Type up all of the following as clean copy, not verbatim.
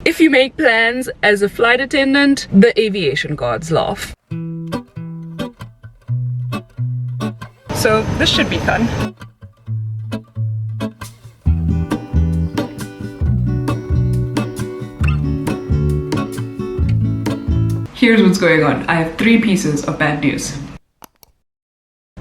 If you make plans as a flight attendant, the aviation gods laugh. So this should be fun. Here's what's going on. I have 3 pieces of bad news.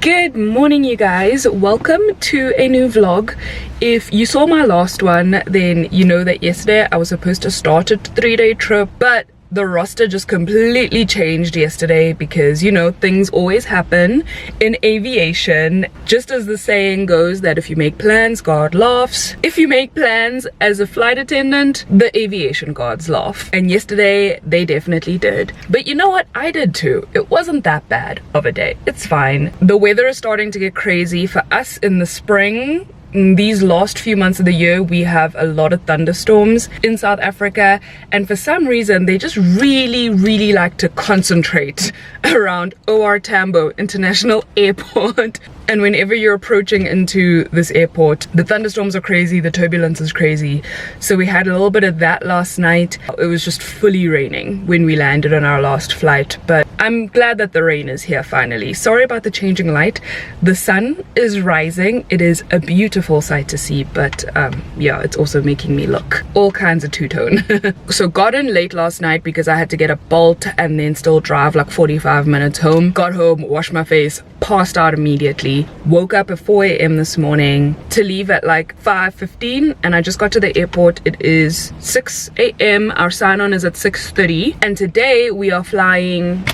Good morning, you guys. Welcome to a new vlog. If you saw my last one, then you know that yesterday I was supposed to start a 3-day trip, but the roster just completely changed yesterday because, you know, things always happen in aviation. Just as the saying goes that if you make plans, God laughs. If you make plans as a flight attendant, the aviation gods laugh. And yesterday, they definitely did. But you know what? I did too. It wasn't that bad of a day. It's fine. The weather is starting to get crazy for us in the spring. In these last few months of the year, we have a lot of thunderstorms in South Africa, and for some reason they just really like to concentrate around OR Tambo International Airport. And whenever you're approaching into this airport, the thunderstorms are crazy, the turbulence is crazy. So we had a little bit of that last night. It was just fully raining when we landed on our last flight, but I'm glad that the rain is here finally. Sorry about the changing light. The sun is rising. It is a beautiful sight to see, but yeah, it's also making me look all kinds of two-tone. So got in late last night because I had to get a Bolt and then still drive like 45 minutes home. Got home, washed my face, passed out immediately. Woke up at 4 a.m. this morning to leave at like 5:15, and I just got to the airport. It is 6 a.m. Our sign-on is at 6:30, and today we are flying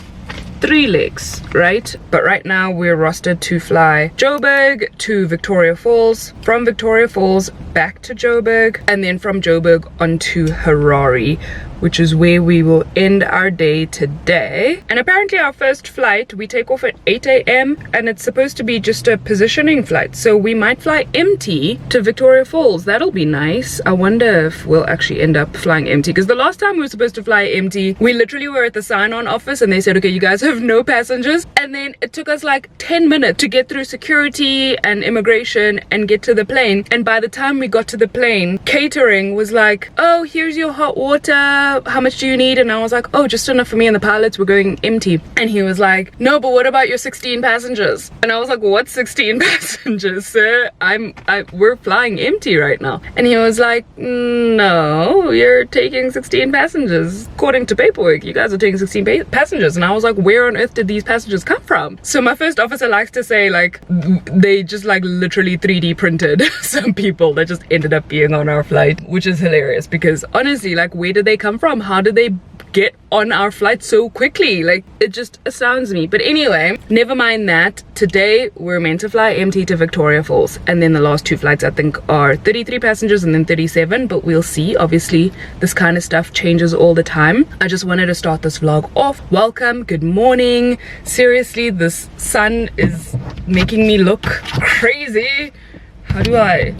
3 legs, right? But right now we're rostered to fly Joburg to Victoria Falls, from Victoria Falls back to Joburg, and then from Joburg onto Harare, which is where we will end our day today. And apparently our first flight, we take off at 8 a.m. and it's supposed to be just a positioning flight, so we might fly empty to Victoria Falls. That'll be nice. I wonder if we'll actually end up flying empty, because the last time we were supposed to fly empty, we literally were at the sign-on office and they said, okay, you guys have no passengers, and then it took us like 10 minutes to get through security and immigration and get to the plane. And by the time we got to the plane, catering was like, oh, here's your hot water, how much do you need? And I was like, oh, just enough for me and the pilots, we're going empty. And he was like, no, but what about your 16 passengers? And I was like, what 16 passengers, sir? We're flying empty right now. And he was like, no, you're taking 16 passengers. According to paperwork, you guys are taking 16 passengers. And I was like, where on earth did these passengers come from? So my first officer likes to say, like, they just like literally 3D printed some people that just ended up being on our flight, which is hilarious because honestly, like, where did they come from? How did they get on our flight so quickly? Like, it just astounds me. But anyway, never mind that. Today we're meant to fly empty to Victoria Falls, and then the last 2 flights I think are 33 passengers and then 37, but we'll see. Obviously this kind of stuff changes all the time. I just wanted to start this vlog off. Welcome, good morning. Seriously, this sun is making me look crazy. How do I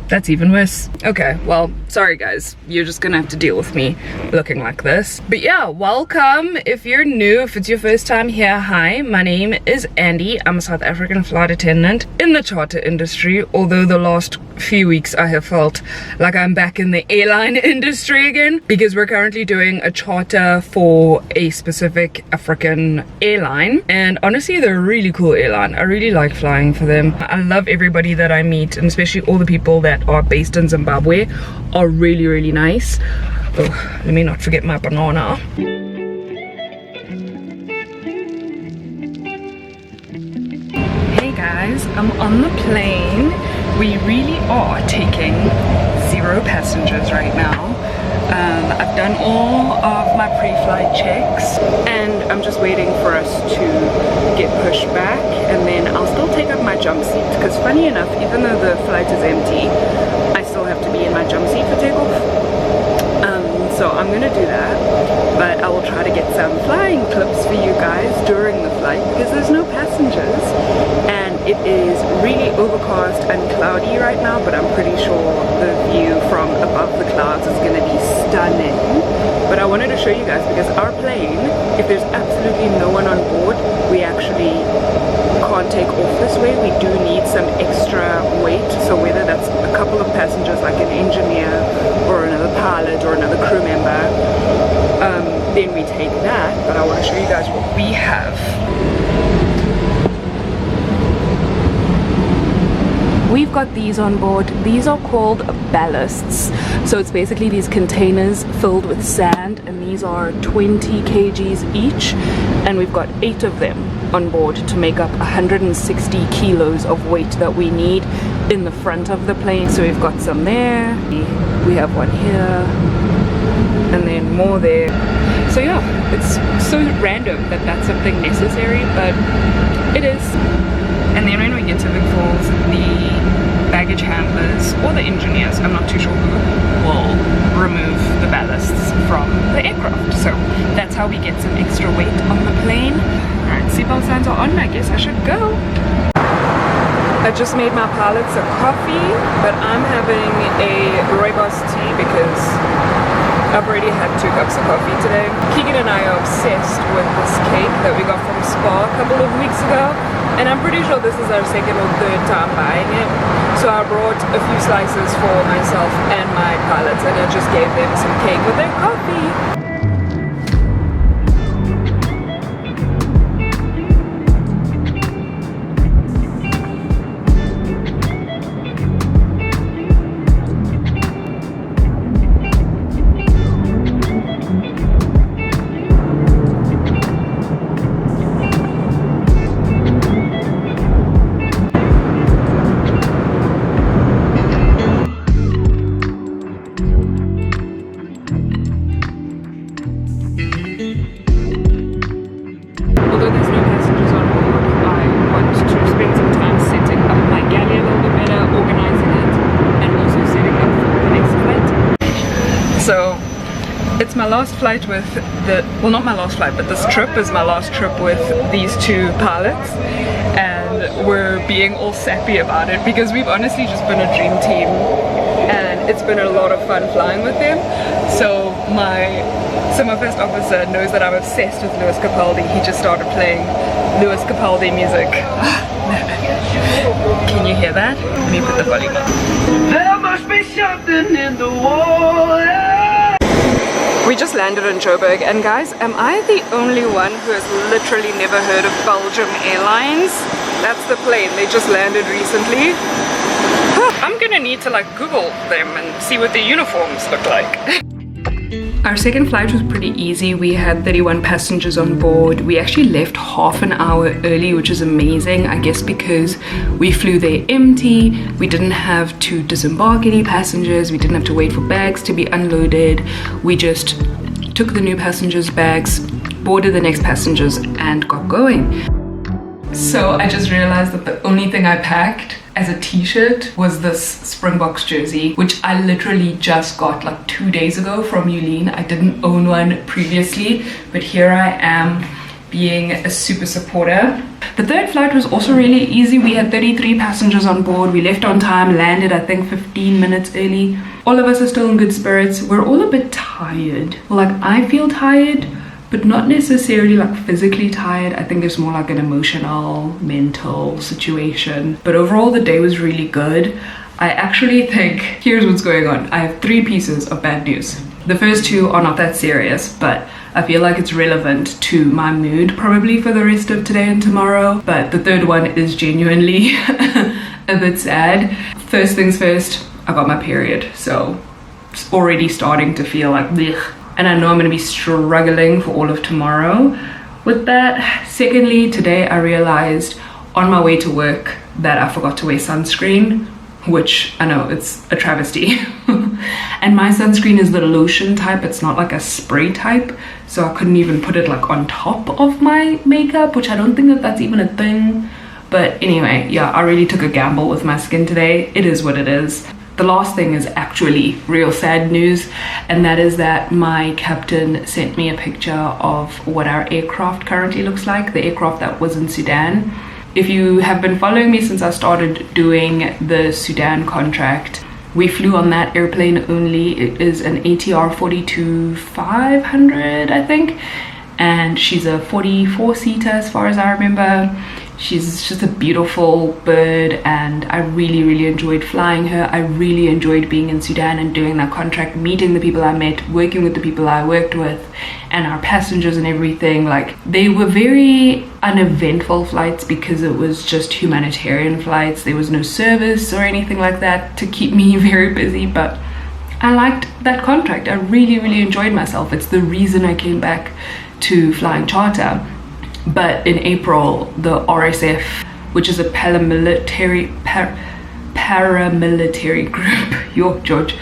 That's even worse. Okay, well, sorry guys, you're just gonna have to deal with me looking like this. But yeah, welcome. If you're new, if it's your first time here, hi, my name is Andy. I'm a South African flight attendant in the charter industry, although the last few weeks I have felt like I'm back in the airline industry again, because we're currently doing a charter for a specific African airline, and honestly they're a really cool airline. I really like flying for them. I love everybody that I meet, and especially all the people that are based in Zimbabwe are really nice. Oh, let me not forget my banana. Hey guys, I'm on the plane. We really are taking 0 passengers right now. I've done all of my pre-flight checks and I'm just waiting for us to get pushed back, and then I'll still take up my jump seat, because funny enough, even though the flight is empty, I still have to be in my jump seat for takeoff. So I'm gonna do that, but I will try to get some flying clips for you guys during the flight, because there's no passengers and it is really overcast and cloudy right now, but I'm pretty sure the view from above the clouds is gonna be stunning. But I wanted to show you guys, because our plane, if there's absolutely no one on board, we actually can't take off this way. We do need some extra weight, so whether that's a couple of passengers like an engineer or another pilot or another crew member, then we take that. But I want to show you guys what we have. We've got these on board. These are called ballasts. So it's basically these containers filled with sand, and these are 20 kgs each, and we've got 8 of them on board to make up 160 kilos of weight that we need in the front of the plane. So we've got some there, we have one here, and then more there. So yeah, it's so random that that's something necessary, but it is. And then when we get to Big Falls, the baggage handlers or the engineers, I'm not too sure who, will remove the ballasts from the aircraft. So that's how we get some extra weight on the plane. Alright, seatbelt signs are on. I guess I should go. I just made my pilots a coffee, but I'm having a rooibos tea because I've already had 2 cups of coffee today. Keegan and I are obsessed with this cake that we got from Spa a couple of weeks ago, and I'm pretty sure this is our 2nd or 3rd time buying it. So I brought a few slices for myself and my pilots, and I just gave them some cake with their coffee. It's my last flight with the, well, not my last flight, but this trip is my last trip with these 2 pilots, and we're being all sappy about it because we've honestly just been a dream team and it's been a lot of fun flying with them. So my first officer knows that I'm obsessed with Lewis Capaldi. He just started playing Lewis Capaldi music. Can you hear that? Let me put the volume up. There must be something in the water. We just landed in Joburg, and guys, am I the only one who has literally never heard of Belgium Airlines? That's the plane, they just landed recently. I'm gonna need to like Google them and see what the uniforms look like. Our second flight was pretty easy. We had 31 passengers on board. We actually left half an hour early, which is amazing, I guess because we flew there empty. We didn't have to disembark any passengers. We didn't have to wait for bags to be unloaded. We just took the new passengers' bags, boarded the next passengers, and got going. So I just realized that the only thing I packed as a t-shirt was this Springboks jersey, which I literally just got like 2 days ago from Yulene. I didn't own one previously, but here I am being a super supporter. The third flight was also really easy. We had 33 passengers on board. We left on time, landed I think 15 minutes early. All of us are still in good spirits. We're all a bit tired. Like, I feel tired, but not necessarily like physically tired. I think there's more like an emotional, mental situation. But overall, the day was really good. I actually think, here's what's going on. I have 3 pieces of bad news. The first 2 are not that serious, but I feel like it's relevant to my mood probably for the rest of today and tomorrow. But the third one is genuinely a bit sad. First things first, I got my period. So it's already starting to feel like blech. And I know I'm going to be struggling for all of tomorrow with that. Secondly, today I realized on my way to work that I forgot to wear sunscreen, which I know it's a travesty. And my sunscreen is the lotion type, it's not like a spray type, so I couldn't even put it like on top of my makeup, which I don't think that that's even a thing. But anyway, yeah, I really took a gamble with my skin today. It is what it is. The last thing is actually real sad news, and that is that my captain sent me a picture of what our aircraft currently looks like, the aircraft that was in Sudan. If you have been following me since I started doing the Sudan contract, we flew on that airplane only. It is an ATR 42-500, I think, and she's a 44-seater as far as I remember. She's just a beautiful bird, and I really enjoyed flying her. I really enjoyed being in Sudan and doing that contract, meeting the people I met, working with the people I worked with, and our passengers and everything. Like, they were very uneventful flights because it was just humanitarian flights. There was no service or anything like that to keep me very busy, but I liked that contract. I really enjoyed myself. It's the reason I came back to flying charter. But in April, the RSF, which is a paramilitary group, York George,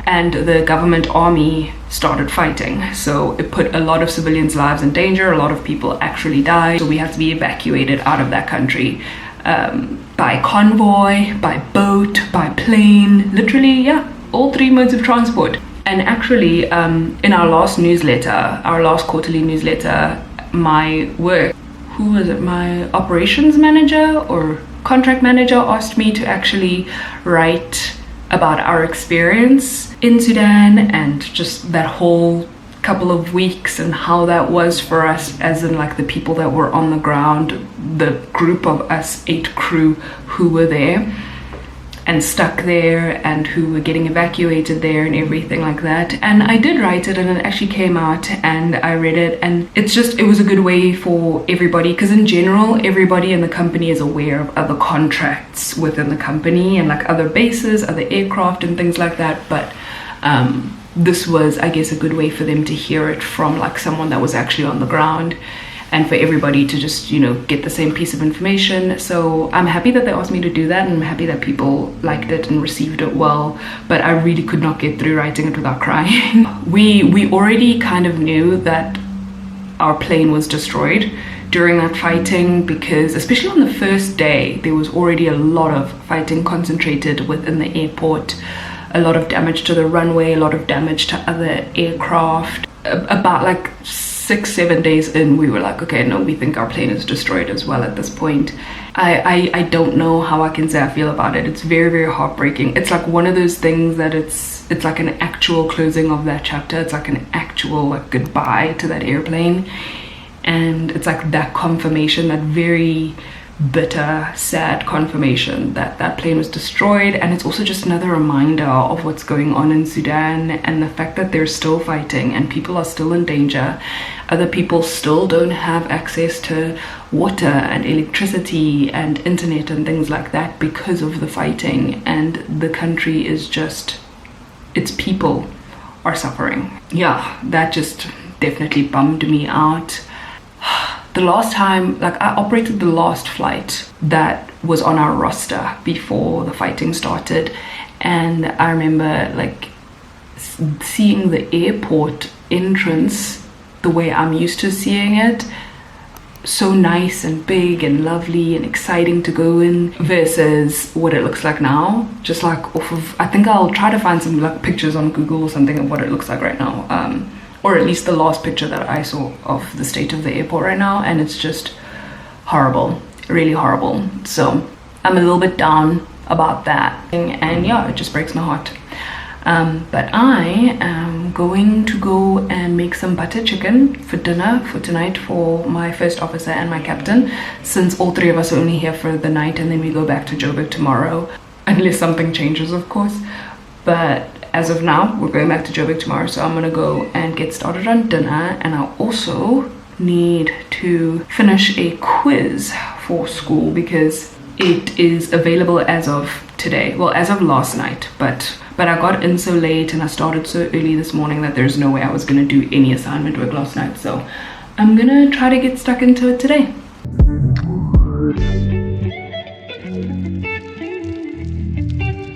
and the government army started fighting. So it put a lot of civilians' lives in danger. A lot of people actually died. So we had to be evacuated out of that country by convoy, by boat, by plane, literally, yeah, all three modes of transport. And actually, in our last newsletter, our last quarterly newsletter, my work, who was it, my operations manager or contract manager, asked me to actually write about our experience in Sudan and just that whole couple of weeks and how that was for us, as in like the people that were on the ground, the group of us 8 crew who were there and stuck there and who were getting evacuated there and everything like that. And I did write it, and it actually came out and I read it, and it was a good way for everybody, because in general everybody in the company is aware of other contracts within the company and like other bases, other aircraft and things like that, but this was, I guess, a good way for them to hear it from like someone that was actually on the ground, and for everybody to just, you know, get the same piece of information. So I'm happy that they asked me to do that, and I'm happy that people liked it and received it well, but I really could not get through writing it without crying. We already kind of knew that our plane was destroyed during that fighting, because especially on the first day, there was already a lot of fighting concentrated within the airport, a lot of damage to the runway, a lot of damage to other aircraft. About like 6-7 days in, we were like, okay, no, we think our plane is destroyed as well at this point. I don't know how I can say I feel about it. It's very heartbreaking. It's like one of those things that it's like an actual closing of that chapter. It's like an actual like goodbye to that airplane, and it's like that confirmation, that very bitter, sad confirmation that that plane was destroyed. And it's also just another reminder of what's going on in Sudan, and the fact that they're still fighting and people are still in danger. Other people still don't have access to water and electricity and internet and things like that because of the fighting, and the country is just, its people are suffering. Yeah, that just definitely bummed me out. The last time, like, I operated the last flight that was on our roster before the fighting started, and I remember like seeing the airport entrance the way I'm used to seeing it, so nice and big and lovely and exciting to go in, versus what it looks like now. Just like off of, I think I'll try to find some like pictures on Google or something of what it looks like right now, or at least the last picture that I saw of the state of the airport right now, and it's just horrible, really horrible. So I'm a little bit down about that, and yeah, it just breaks my heart. But I am going to go and make some butter chicken for dinner for tonight for my first officer and my captain, since all 3 of us are only here for the night, and then we go back to Joburg tomorrow, unless something changes, of course. But as of now, we're going back to Joburg tomorrow, so I'm gonna go and get started on dinner. And I also need to finish a quiz for school, because it is available as of today, well, as of last night, but I got in so late and I started so early this morning that there's no way I was gonna do any assignment work last night, so I'm gonna try to get stuck into it today.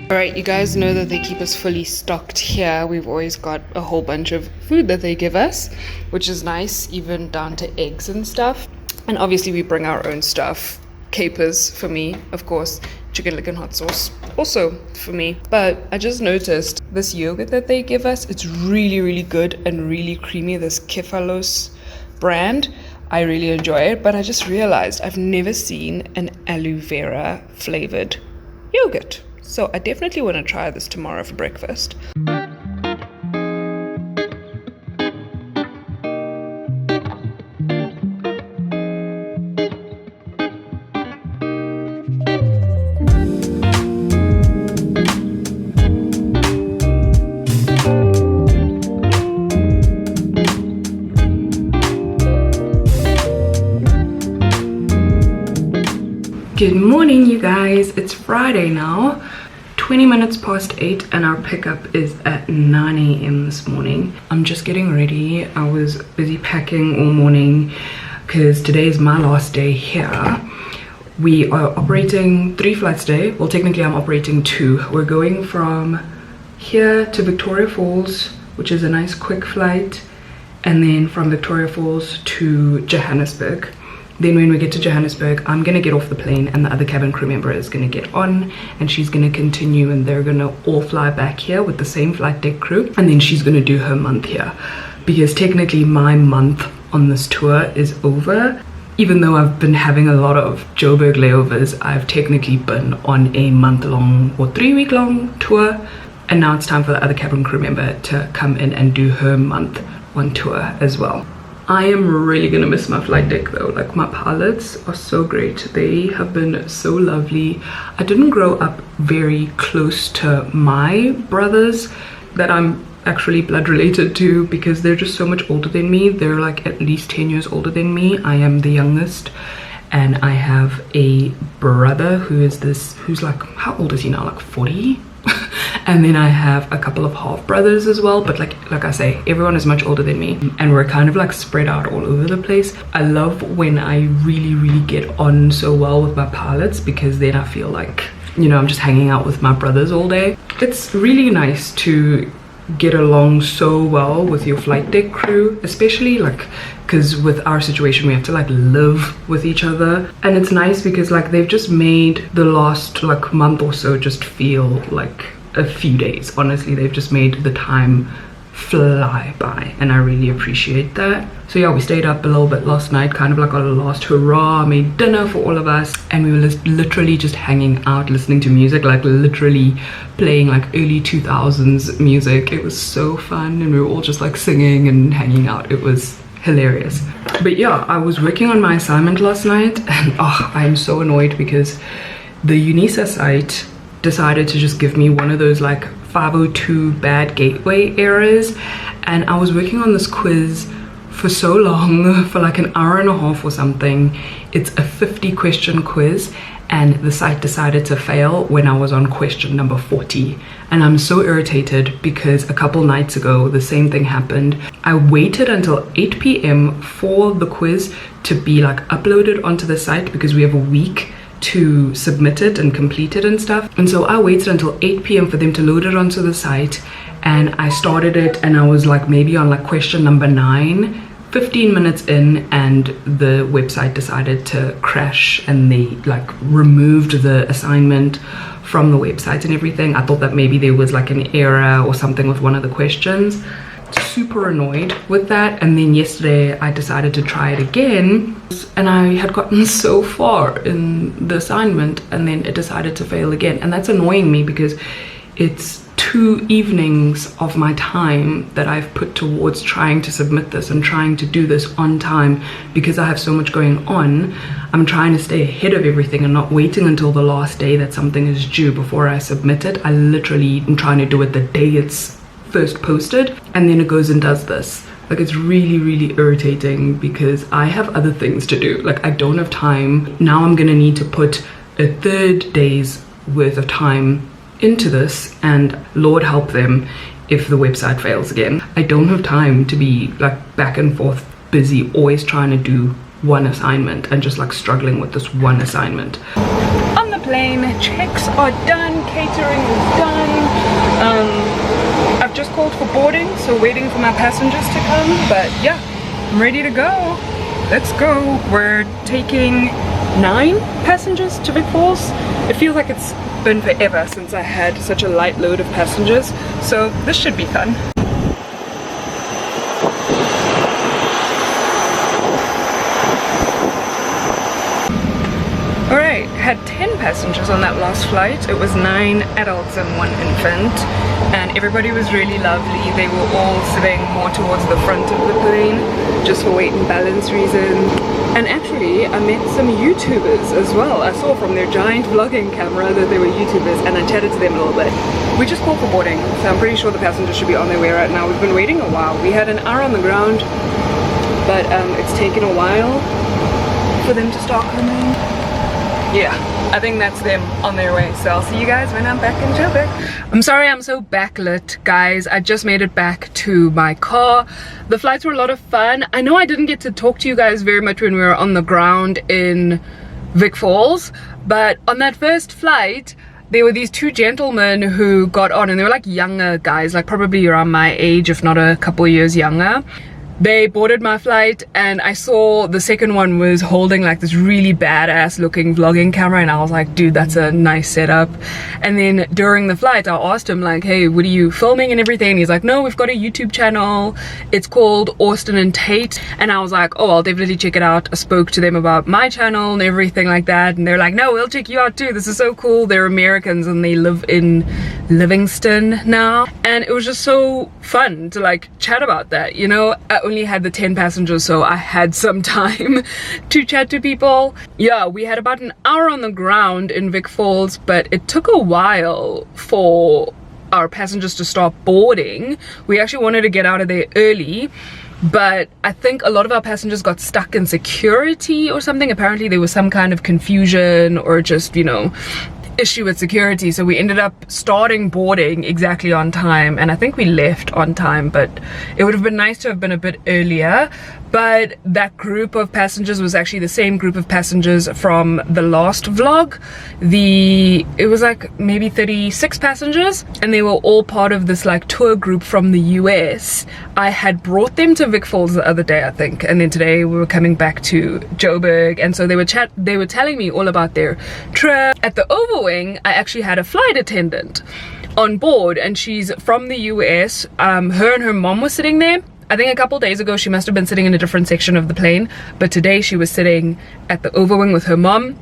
Alright, you guys know that they keep us fully stocked here. We've always got a whole bunch of food that they give us, which is nice, even down to eggs and stuff. And obviously we bring our own stuff. Capers for me, of course. Chicken lick and hot sauce also for me. But I just noticed this yogurt that they give us, it's really good and really creamy, this Kefalos brand. I really enjoy it, but I just realized I've never seen an aloe vera flavored yogurt. So I definitely want to try this tomorrow for breakfast. Good morning, you guys. It's Friday now, 20 minutes past 8, and our pickup is at 9 a.m. this morning. I'm just getting ready. I was busy packing all morning because today is my last day here. We are operating 3 flights today. Well, technically I'm operating 2. We're going from here to Victoria Falls, which is a nice quick flight, and then from Victoria Falls to Johannesburg. Then when we get to Johannesburg, I'm gonna get off the plane and the other cabin crew member is gonna get on, and she's gonna continue, and they're gonna all fly back here with the same flight deck crew, and then she's gonna do her month here, because technically my month on this tour is over. Even though I've been having a lot of Joburg layovers, I've technically been on a month-long or 3-week-long tour, and now it's time for the other cabin crew member to come in and do her month on tour as well. I am really gonna miss my flight deck though. Like, my pilots are so great. They have been so lovely. I didn't grow up very close to my brothers that I'm actually blood related to, because they're just so much older than me. They're like at least 10 years older than me. I am the youngest, and I have a brother who's like, how old is he now? Like 40? And then I have a couple of half brothers as well, but like I say, everyone is much older than me, and we're kind of like spread out all over the place. I love when I really get on so well with my pilots, because then I feel like, you know, I'm just hanging out with my brothers all day. It's really nice to get along so well with your flight deck crew, especially like because with our situation we have to like live with each other, and it's nice because like they've just made the last like month or so just feel like a few days. Honestly, they've just made the time fly by, and I really appreciate that. So yeah, we stayed up a little bit last night, kind of like our last hurrah. I made dinner for all of us, and we were literally just hanging out, listening to music, like literally playing like early 2000s music. It was so fun, and we were all just like singing and hanging out. It was hilarious. But yeah, I was working on my assignment last night, and I'm so annoyed because the UNISA site decided to just give me one of those like 502 bad gateway errors, and I was working on this quiz for so long, for like an hour and a half or something. It's a 50 question quiz, and the site decided to fail when I was on question number 40, and I'm so irritated because a couple nights ago the same thing happened. I waited until 8 p.m. for the quiz to be like uploaded onto the site, because we have a week to submit it and complete it and stuff, and so I waited until 8 p.m. for them to load it onto the site, and I started it, and I was like maybe on like question number 9, 15 minutes in, and the website decided to crash, and they like removed the assignment from the website and everything. I thought that maybe there was like an error or something with one of the questions. Super annoyed with that. And then yesterday I decided to try it again, and I had gotten so far in the assignment, and then it decided to fail again, and that's annoying me because it's 2 evenings of my time that I've put towards trying to submit this and trying to do this on time, because I have so much going on. I'm trying to stay ahead of everything and not waiting until the last day that something is due before I submit it. I literally am trying to do it the day it's first posted, and then it goes and does this. Like, it's really irritating because I have other things to do. Like, I don't have time. Now I'm gonna need to put a 3rd day's worth of time into this, and Lord help them if the website fails again. I don't have time to be like back and forth busy, always trying to do one assignment and just like struggling with this one assignment. On the plane, checks are done, catering is done. I've just called for boarding, so waiting for my passengers to come, but yeah, I'm ready to go. Let's go. We're taking 9 passengers to Vic Falls. It feels like it's been forever since I had such a light load of passengers, so this should be fun. Alright, had 10 passengers on that last flight. It was 9 adults and 1 infant, and everybody was really lovely. They were all sitting more towards the front of the plane just for weight and balance reasons. And actually I met some YouTubers as well. I saw from their giant vlogging camera that they were YouTubers, and I chatted to them a little bit. We just called for boarding, so I'm pretty sure the passengers should be on their way right now. We've been waiting a while. We had an hour on the ground, but it's taken a while for them to start coming. yeah, I think that's them on their way. So I'll see you guys when I'm back in Joburg. I'm sorry I'm so backlit, guys. I just made it back to my car. The flights were a lot of fun. I know I didn't get to talk to you guys very much when we were on the ground in Vic Falls, but on that first flight there were these two gentlemen who got on, and they were like younger guys, like probably around my age, if not a couple years younger. They boarded my flight, and I saw the second one was holding like this really badass looking vlogging camera, and I was like, dude, that's a nice setup. And then during the flight I asked him like, hey, what are you filming and everything? And he's like, no, we've got a YouTube channel, it's called Austin and Tate. And I was like, oh, I'll definitely check it out. I spoke to them about my channel and everything like that, and they're like, no, we'll check you out too, this is so cool. They're Americans and they live in Livingston now, and it was just so fun to like chat about that, you know. I only had the 10 passengers, so I had some time to chat to people. Yeah, we had about an hour on the ground in Vic Falls, but it took a while for our passengers to start boarding. We actually wanted to get out of there early, but I think a lot of our passengers got stuck in security or something. Apparently there was some kind of confusion or just, you know, issue with security, so we ended up starting boarding exactly on time, and I think we left on time, but it would have been nice to have been a bit earlier. But that group of passengers was actually the same group of passengers from the last vlog. It was like maybe 36 passengers, and they were all part of this like tour group from the US. I had brought them to Vic Falls the other day, I think, and then today we were coming back to Joburg, and so they were telling me all about their trip. At the overwing, I actually had a flight attendant on board, and she's from the US. Her and her mom were sitting there. I think a couple days ago she must have been sitting in a different section of the plane, but today she was sitting at the overwing with her mom.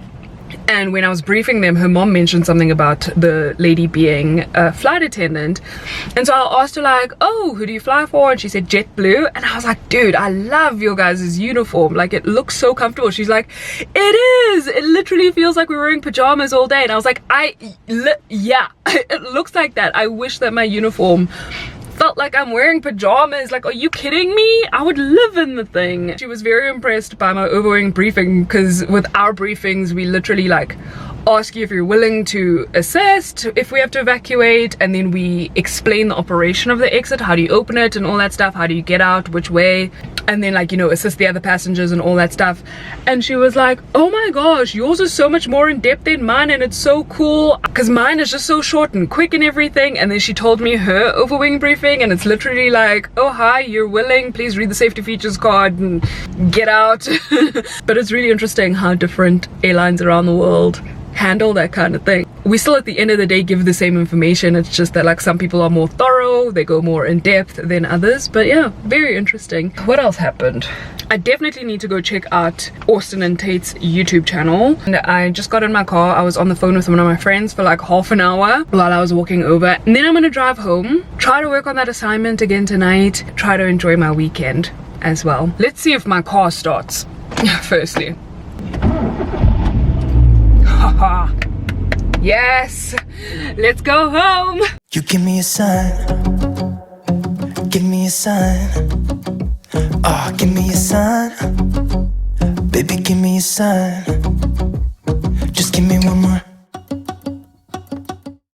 And when I was briefing them, her mom mentioned something about the lady being a flight attendant, and so I asked her like, oh, who do you fly for? And she said JetBlue, and I was like, dude, I love your guys' uniform, like it looks so comfortable. She's like, it is, it literally feels like we're wearing pajamas all day. And I was like, yeah, it looks like that. I wish that my uniform felt like I'm wearing pajamas. Like, are you kidding me? I would live in the thing. She was very impressed by my overwing briefing, because with our briefings we literally like ask you if you're willing to assist if we have to evacuate, and then we explain the operation of the exit, how do you open it and all that stuff, how do you get out, which way, and then like, you know, assist the other passengers and all that stuff. And she was like, oh my gosh, yours is so much more in depth than mine, and it's so cool, because mine is just so short and quick and everything. And then she told me her overwing briefing, and it's literally like, oh hi, you're willing, please read the safety features card and get out. But it's really interesting how different airlines around the world handle that kind of thing. We still at the end of the day give the same information, it's just that like some people are more thorough, they go more in depth than others. But yeah, very interesting. What else happened? I definitely need to go check out Austin and Tate's YouTube channel. And I just got in my car, I was on the phone with one of my friends for like half an hour while I was walking over, and then I'm gonna drive home, try to work on that assignment again tonight, try to enjoy my weekend as well. Let's see if my car starts firstly. Yes, let's go home. You give me a sign, give me a sign. Oh, give me a sign, baby, give me a sign.